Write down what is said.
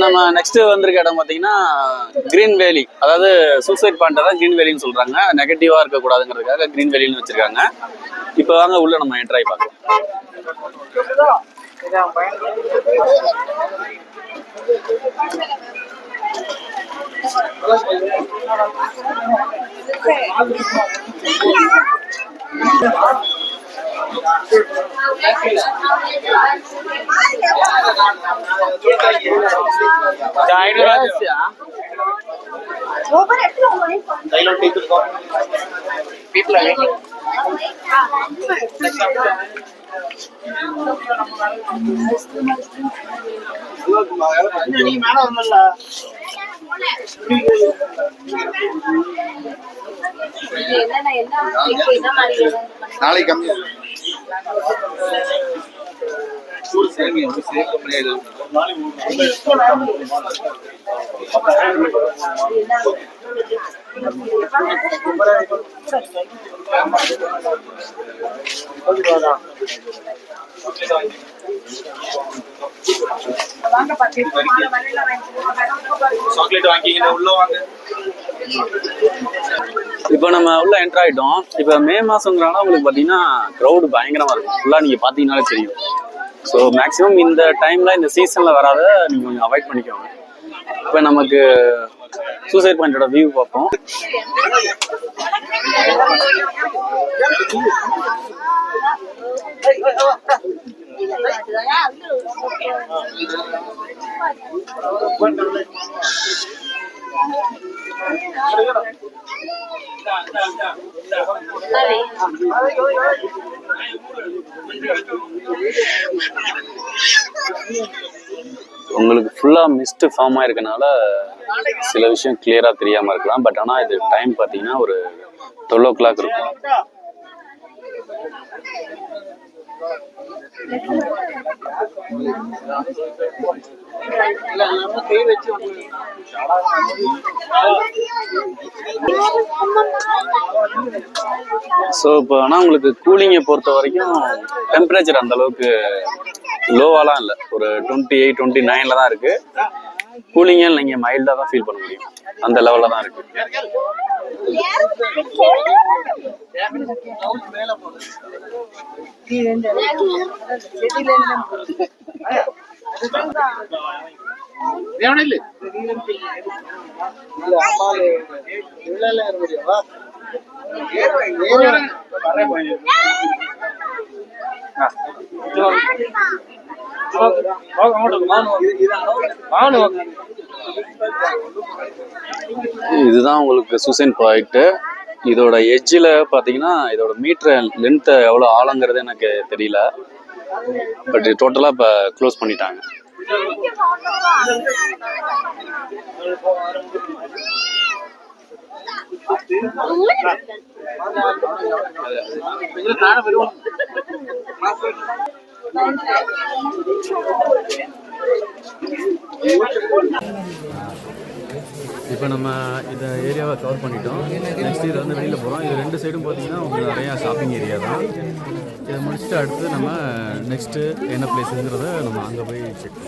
நம்ம நெக்ஸ்ட் வந்திருக்க இடம் பார்த்தீங்கன்னா கிரீன் வேலி, அதாவது சூசைட் பாயிண்ட் தான் கிரீன் வேலின்னு சொல்றாங்க. நெகட்டிவா இருக்கக்கூடாதுங்கிறதுக்காக கிரீன் வேலின்னு வச்சிருக்காங்க. இப்போ வாங்க உள்ள நம்ம என்டர் ஆகி பார்க்கலாம். நாளைக்கு கம்மி இப்போ நம்ம உள்ள என்டர் ஆயிட்டோம். இப்போ மே மாசங்கிறனால உங்களுக்கு பார்த்தீங்கன்னா க்ரௌடு பயங்கரமா இருக்கும். ஃபுல்லாக நீங்க பார்த்தீங்கன்னாலே தெரியும். ஸோ மேக்ஸிமம் இந்த டைம்ல இந்த சீசன்ல வராத நீங்க கொஞ்சம் அவாய்ட் பண்ணிக்கோங்க. இப்போ நமக்கு சூசைட் பாயிண்டோட வியூ பார்ப்போம். உங்களுக்கு ஃபுல்லா மிஸ்ட் ஃபார்ம் ஆயிருக்கனால சில விஷயம் கிளியரா தெரியாம இருக்கலாம். பட் ஆனா இது டைம் பாத்தீங்கன்னா ஒரு 12 o'clock இருக்கும். ஸோ இப்போ ஆனால் உங்களுக்கு கூலிங்கை பொறுத்த வரைக்கும் டெம்பரேச்சர் அந்த அளவுக்கு லோவாலாம் இல்லை. ஒரு 28, 29 தான் இருக்கு. கூலிங்கே நீங்கள் மைல்டாக தான் ஃபீல் பண்ண முடியும். அந்த லெவலில் தான் இருக்கு. இதுதான் உங்களுக்கு சூசைட் பாயிண்ட். இதோட எட்ஜில் பார்த்தீங்கன்னா இதோட மீட்டர் லென்த் எவ்வளோ ஆழங்கிறது எனக்கு தெரியல. பட் டோட்டலாக இப்போ க்ளோஸ் பண்ணிட்டாங்க. இப்போ நம்ம இந்த ஏரியாவை கவர் பண்ணிட்டோம். நெக்ஸ்ட் இது வந்து வெளியில் போகிறோம். இது 2 சைடும் பார்த்தீங்கன்னா உங்களுக்கு நிறையா ஷாப்பிங் ஏரியா தான். இதை முடிச்சுட்டு அடுத்து நம்ம நெக்ஸ்ட்டு என்ன பிளேஸுங்கிறத நம்ம அங்கே போய் செக்